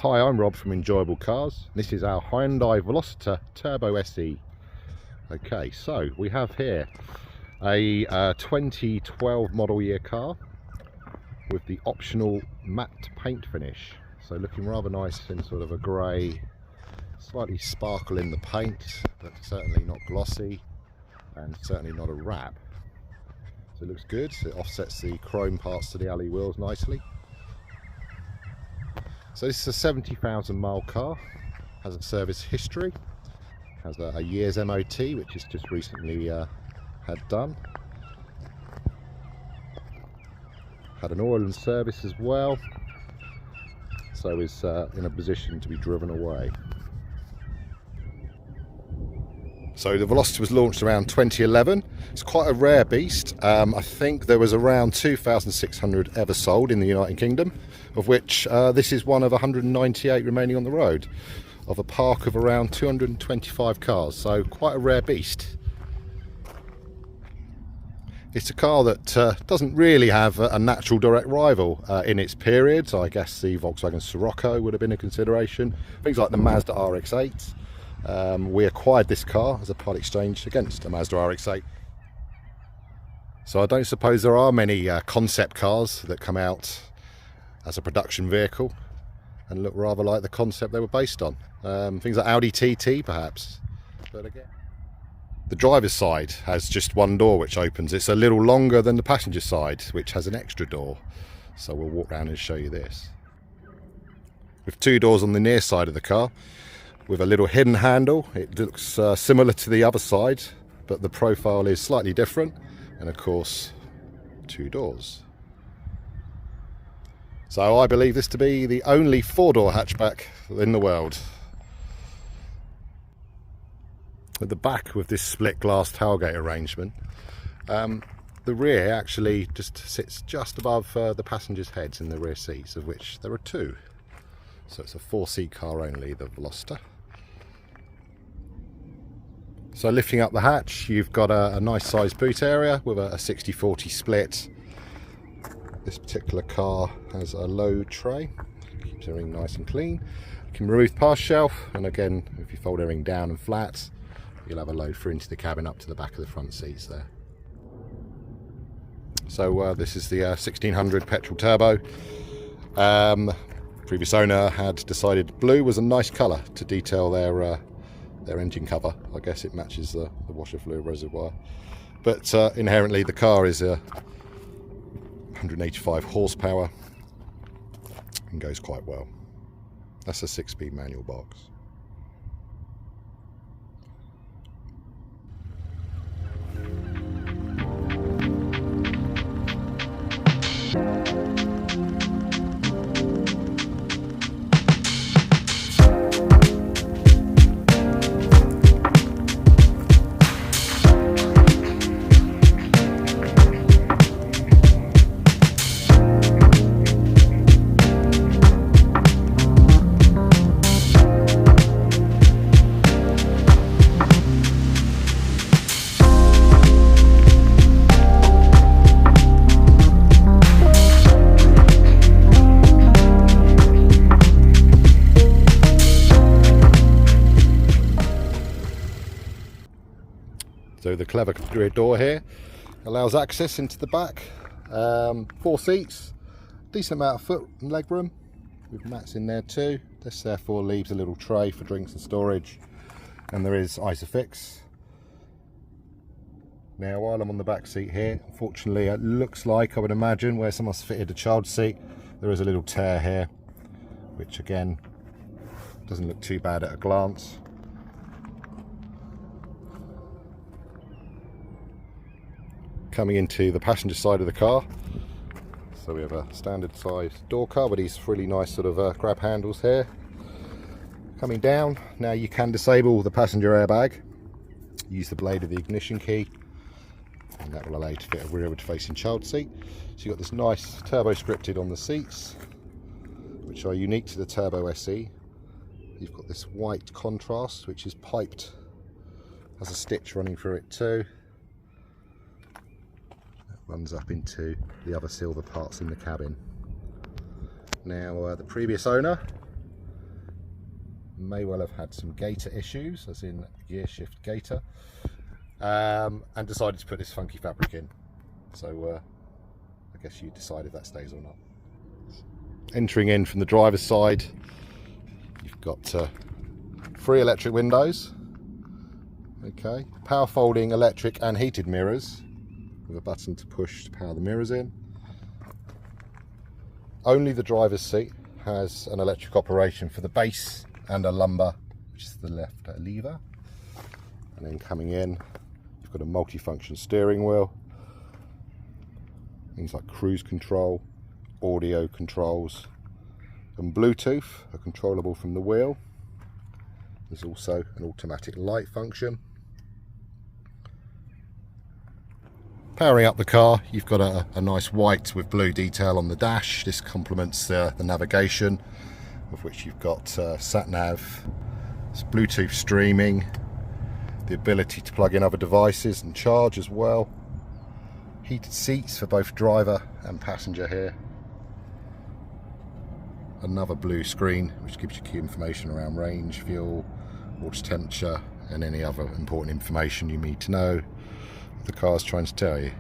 Hi, I'm Rob from Enjoyable Cars. This is our Hyundai Veloster Turbo SE. Okay, so we have here a 2012 model year car with the optional matte paint finish. So looking rather nice in sort of a grey, slightly sparkle in the paint, but certainly not glossy and certainly not a wrap. So it looks good. It offsets the chrome parts to the alloy wheels nicely. So this is a 70,000 mile car, has a service history, has a year's MOT which is just recently had done. Had an oil and service as well, so is in a position to be driven away. So the Veloster was launched around 2011. It's quite a rare beast. I think there was around 2,600 ever sold in the United Kingdom, of which this is one of 198 remaining on the road, of a park of around 225 cars, so quite a rare beast. It's a car that doesn't really have a natural direct rival in its period. So I guess the Volkswagen Scirocco would have been a consideration. Things like the Mazda RX-8. We acquired this car as a part exchange against a Mazda RX-8. So I don't suppose there are many concept cars that come out as a production vehicle and look rather like the concept they were based on. Things like Audi TT perhaps. But again, the driver's side has just one door which opens. It's a little longer than the passenger side, which has an extra door. So we'll walk around and show you this. With two doors on the near side of the car, with a little hidden handle. It looks similar to the other side, but the profile is slightly different, and of course two doors. So I believe this to be the only four-door hatchback in the world. At the back, with this split glass tailgate arrangement, the rear actually just sits just above the passengers' heads in the rear seats, of which there are two. So it's a four-seat car only, the Veloster. So lifting up the hatch, you've got a nice sized boot area with a 60-40 split. This particular car has a low tray, keeps everything nice and clean. You can remove the pass shelf, and again, if you fold everything down and flat, you'll have a load through into the cabin up to the back of the front seats there. So this is the 1600 petrol turbo. Previous owner had decided blue was a nice colour to detail their engine cover. I guess it matches the washer fluid reservoir. But inherently the car is 185 horsepower and goes quite well. That's a 6-speed manual box. So the clever rear door here allows access into the back. 4 seats, decent amount of foot and leg room with mats in there too. This therefore leaves a little tray for drinks and storage, and there is Isofix. Now while I'm on the back seat here, unfortunately it looks like, I would imagine, where someone's fitted a child seat, there is a little tear here, which again doesn't look too bad at a glance. Coming into the passenger side of the car, so we have a standard size door car with these really nice sort of grab handles here. Coming down, now you can disable the passenger airbag, use the blade of the ignition key, and that will allow you to fit a rearward facing child seat. So you've got this nice turbo scripted on the seats, which are unique to the Turbo SE. You've got this white contrast which is piped, has a stitch running through it too. Runs up into the other silver parts in the cabin. Now the previous owner may well have had some gaiter issues, as in gear shift gaiter, and decided to put this funky fabric in. So I guess you decide if that stays or not. Entering in from the driver's side, you've got 3 electric windows, okay, power folding electric and heated mirrors with a button to push to power the mirrors in. Only the driver's seat has an electric operation for the base and a lumbar, which is the left lever. And then coming in, you've got a multi-function steering wheel, things like cruise control, audio controls, and Bluetooth are controllable from the wheel. There's also an automatic light function. Powering up the car, you've got a nice white with blue detail on the dash. This complements the navigation, of which you've got sat-nav, Bluetooth streaming, the ability to plug in other devices and charge as well. Heated seats for both driver and passenger here. Another blue screen which gives you key information around range, fuel, water temperature, and any other important information you need to know the car's trying to tell you.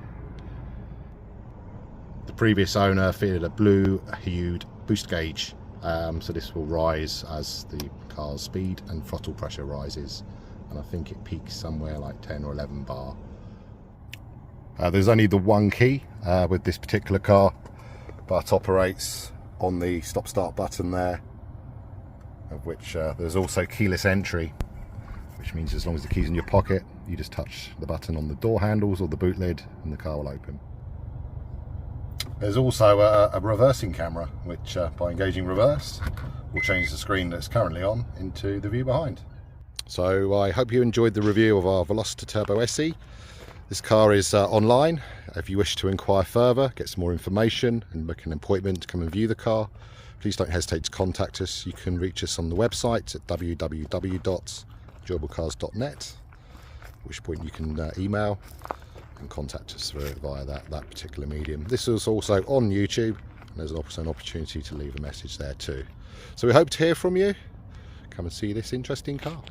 The previous owner fitted a blue hued boost gauge, so this will rise as the car's speed and throttle pressure rises, and I think it peaks somewhere like 10 or 11 bar. There's only the one key with this particular car, but operates on the stop-start button there, of which there's also keyless entry, which means as long as the key's in your pocket, you just touch the button on the door handles or the boot lid and the car will open. There's also a reversing camera, which by engaging reverse will change the screen that's currently on into the view behind. So I hope you enjoyed the review of our Veloster Turbo SE. This car is online. If you wish to inquire further, get some more information and book an appointment to come and view the car, please don't hesitate to contact us. You can reach us on the website at www.enjoyablecars.net, at which point you can email and contact us via that particular medium. This is also on YouTube, and there's also an opportunity to leave a message there too. So we hope to hear from you. Come and see this interesting car.